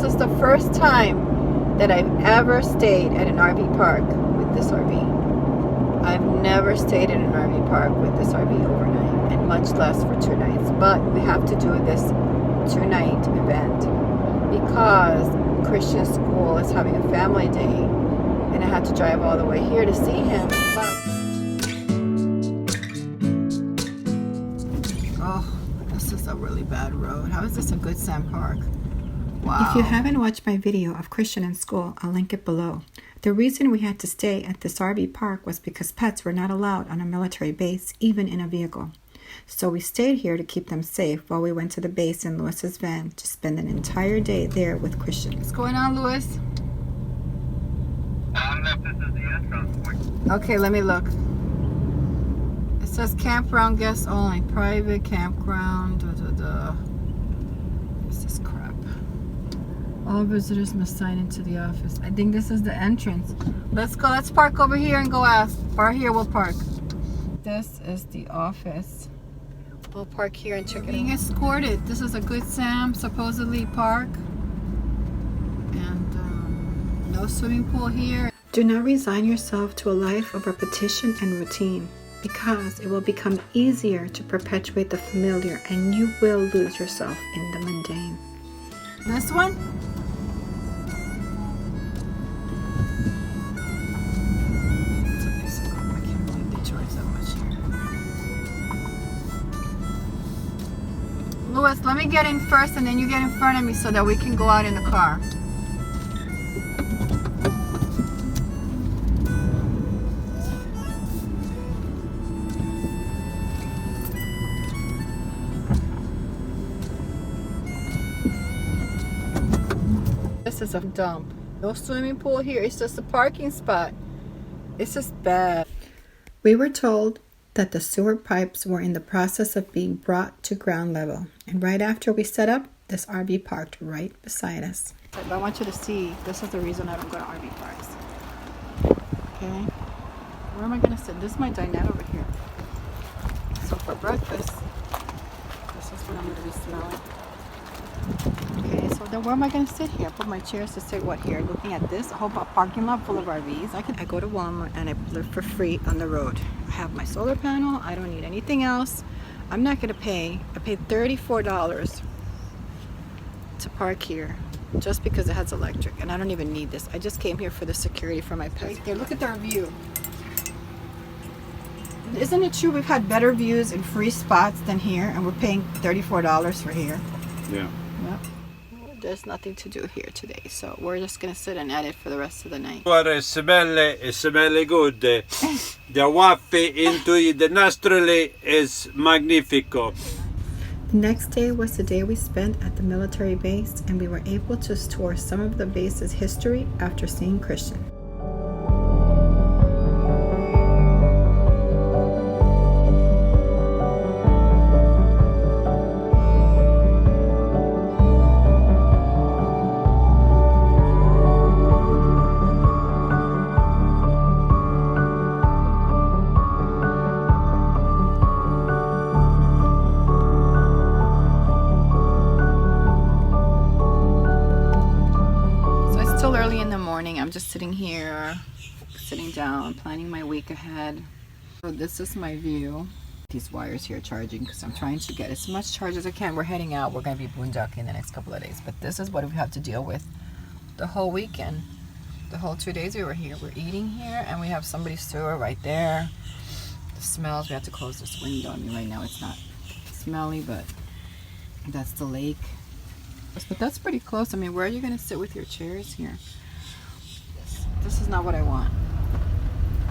is the first time that I've ever stayed at an RV park with this RV. I've never stayed in an RV park with this RV overnight, and much less for 2 nights. But we have to do this 2-night event because Cristian's school is having a family day, and I had to drive all the way here to see him. But oh, this is a really bad road. How is this a good sand park? Wow. If you haven't watched my video of Cristian in school, I'll link it below. The reason we had to stay at this RV park was because pets were not allowed on a military base, even in a vehicle. So we stayed here to keep them safe while we went to the base in Lewis's van to spend an entire day there with Cristian. What's going on, Lewis? I don't know if this is the entrance point. Okay, let me look. It says campground guests only. Private campground. What's this crap? All visitors must sign into the office. I think this is the entrance. Let's go. Let's park over here and go ask. Park here, we'll park. This is the office. We'll park here and check it out. Being escorted. This is a Good Sam, supposedly, park. And no swimming pool here. Do not resign yourself to a life of repetition and routine, because it will become easier to perpetuate the familiar and you will lose yourself in the mundane. This one? Lewis, let me get in first and then you get in front of me so that we can go out in the car. This is a dump. No swimming pool here. It's just a parking spot. It's just bad. We were told that the sewer pipes were in the process of being brought to ground level. And right after we set up, this RV parked right beside us. But I want you to see, this is the reason I don't go to RV parks. Okay? Where am I going to sit? This is my dinette over here. So for breakfast, this is what I'm going to be smelling. Okay, so then where am I going to sit here? Put my chairs to sit what here? Looking at this whole parking lot full of RVs. I go to Walmart and I live for free on the road. I have my solar panel. I don't need anything else. I'm not going to pay. I paid $34 to park here just because it has electric, and I don't even need this. I just came here for the security for my pets. Right there, look at their view. Isn't it true we've had better views in free spots than here, and we're paying $34 for here? Yeah. Yep. There's nothing to do here today, so we're just gonna sit and edit for the rest of the night. It smells good. The waffle into the nostril is magnifico. The next day was the day we spent at the military base, and we were able to tour some of the base's history after seeing Cristian. I'm just sitting here, sitting down, planning my week ahead. So this is my view. These wires here charging because I'm trying to get as much charge as I can. We're heading out. We're going to be boondocking the next couple of days. But this is what we have to deal with the whole weekend. The whole 2 days we were here. We're eating here and we have somebody's sewer right there. The smells, we have to close this window. I mean, right now it's not smelly, but that's the lake. But that's pretty close. I mean, where are you going to sit with your chairs here? This is not what I want.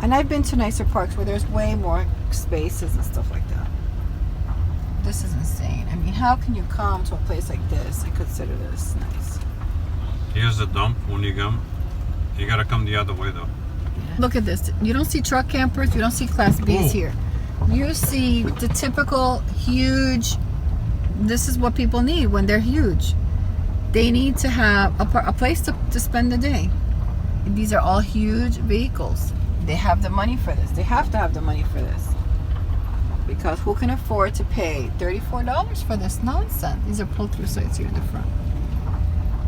And I've been to nicer parks where there's way more spaces and stuff like that. This is insane. I mean, how can you come to a place like this? I consider this nice. Here's the dump when you come. You gotta come the other way though. Yeah. Look at this. You don't see truck campers. You don't see Class Bs here. You see the typical huge. This is what people need when they're huge. They need to have a place to spend the day. These are all huge vehicles. They have the money for this. They have to have the money for this. Because who can afford to pay $34 for this nonsense? These are pull-through sites here in the front.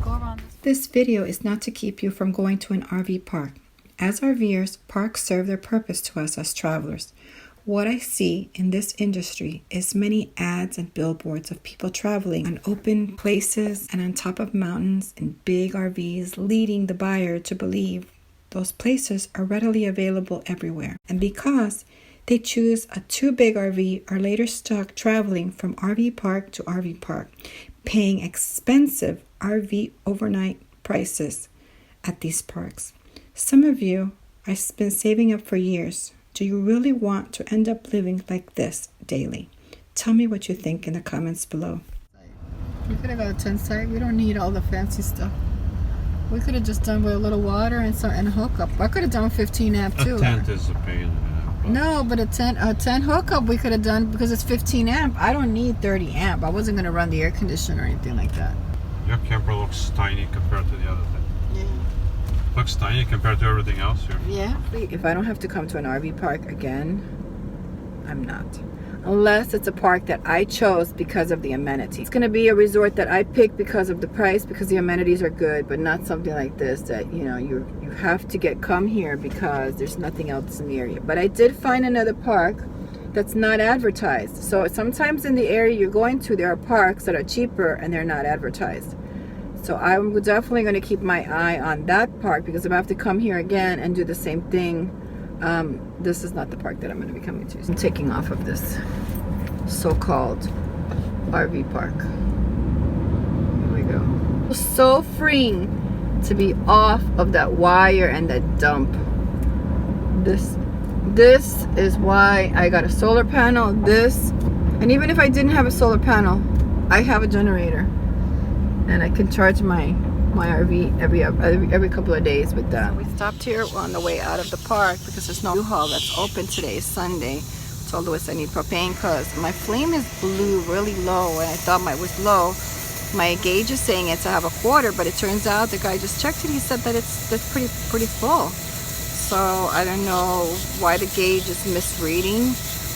Go around this. this video is not to keep you from going to an RV park. As RVers, parks serve their purpose to us as travelers. What I see in this industry is many ads and billboards of people traveling on open places and on top of mountains in big RVs, leading the buyer to believe those places are readily available everywhere. And because they choose a too big RV, are later stuck traveling from RV park to RV park, paying expensive RV overnight prices at these parks. Some of you have been saving up for years. Do you really want to end up living like this daily? Tell me what you think in the comments below. We could have got a tent site. We don't need all the fancy stuff. We could have just done with a little water and a hookup. I could have done 15 amp too. A tent is a pain in the ass. No, but a tent hookup we could have done because it's 15 amp. I don't need 30 amp. I wasn't gonna run the air conditioner or anything like that. Your camper looks tiny compared to the other thing. Yeah. Looks tiny compared to everything else here. Yeah. If I don't have to come to an RV park again, I'm not. Unless it's a park that I chose because of the amenities. It's going to be a resort that I picked because of the price, because the amenities are good, but not something like this that, you know, you have to come here because there's nothing else near you. But I did find another park that's not advertised. So sometimes in the area you're going to, there are parks that are cheaper and they're not advertised. So I'm definitely going to keep my eye on that park, because if I have to come here again and do the same thing, this is not the park that I'm going to be coming to. I'm taking off of this so-called RV park. Here we go. So freeing to be off of that wire and that dump. This is why I got a solar panel. And even if I didn't have a solar panel, I have a generator, and I can charge my RV every couple of days with that. We stopped here on the way out of the park because there's no U-Haul that's open today. It's Sunday. I told Louis I need propane because my flame is blue really low, and I thought mine was low. My gauge is saying it's I have a quarter, but it turns out the guy just checked it. He said that that's pretty full. So I don't know why the gauge is misreading.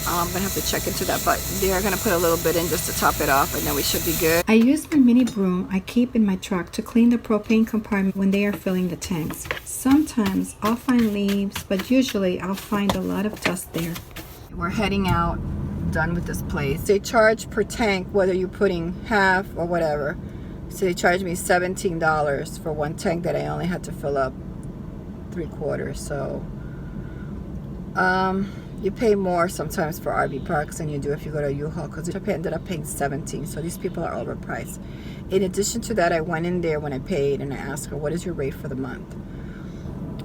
I'm gonna have to check into that, but they're gonna put a little bit in just to top it off, and then we should be good. I use my mini broom I keep in my truck to clean the propane compartment when they are filling the tanks. Sometimes I'll find leaves, but usually I'll find a lot of dust there. We're heading out, done with this place. They charge per tank, whether you're putting half or whatever. So they charged me $17 for one tank that I only had to fill up 3/4. So you pay more sometimes for RV parks than you do if you go to U-Haul, because I ended up paying $17. So these people are overpriced. In addition to that, I went in there when I paid and I asked her, what is your rate for the month?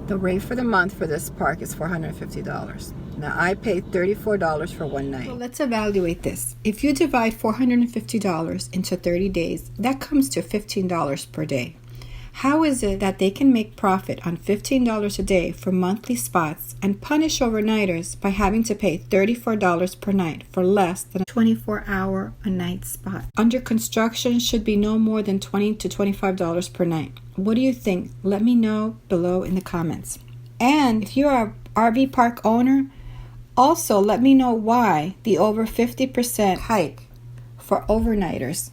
The rate for the month for this park is $450. Now I paid $34 for one night. So let's evaluate this. If you divide $450 into 30 days, that comes to $15 per day. How is it that they can make profit on $15 a day for monthly spots and punish overnighters by having to pay $34 per night for less than a 24-hour a night spot? Under construction should be no more than $20 to $25 per night. What do you think? Let me know below in the comments. And if you're an RV park owner, also let me know why the over 50% hike for overnighters.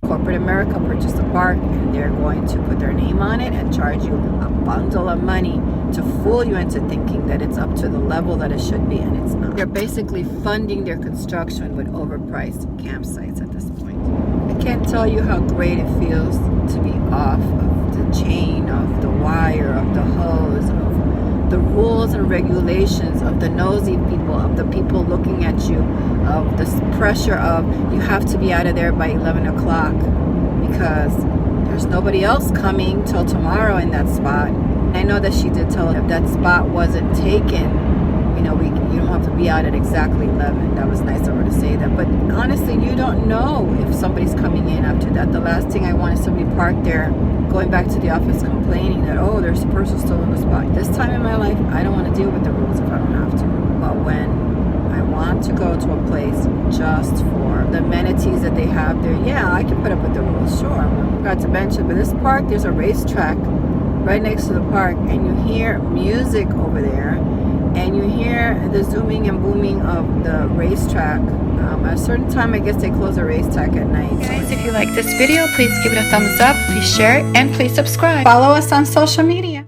Corporate America purchased the park, and they're going to put their name on it and charge you a bundle of money to fool you into thinking that it's up to the level that it should be, and it's not. They're basically funding their construction with overpriced campsites at this point. I can't tell you how great it feels to be off of the chain, of the wire, of the hose, of the rules and regulations, of the nosy people, of the people looking at you, of this pressure of you have to be out of there by 11 o'clock because there's nobody else coming till tomorrow in that spot. I know that she did tell her if that spot wasn't taken, you know, you don't have to be out at exactly 11. That was nice of her to say that. But honestly, you don't know if somebody's coming in after that. The last thing I want is somebody parked there going back to the office complaining that, oh, there's a person still in the spot. This time in my life, I don't want to deal with the rules if I don't have to. But when I want to go to a place just for the amenities that they have there, yeah, I can put up with the rules, sure. I forgot to mention, but this park, there's a racetrack right next to the park, and you hear music over there, and you hear the zooming and booming of the racetrack. At a certain time, I guess they close the racetrack at night. Guys, if you like this video, please give it a thumbs up, please share it, and please subscribe. Follow us on social media.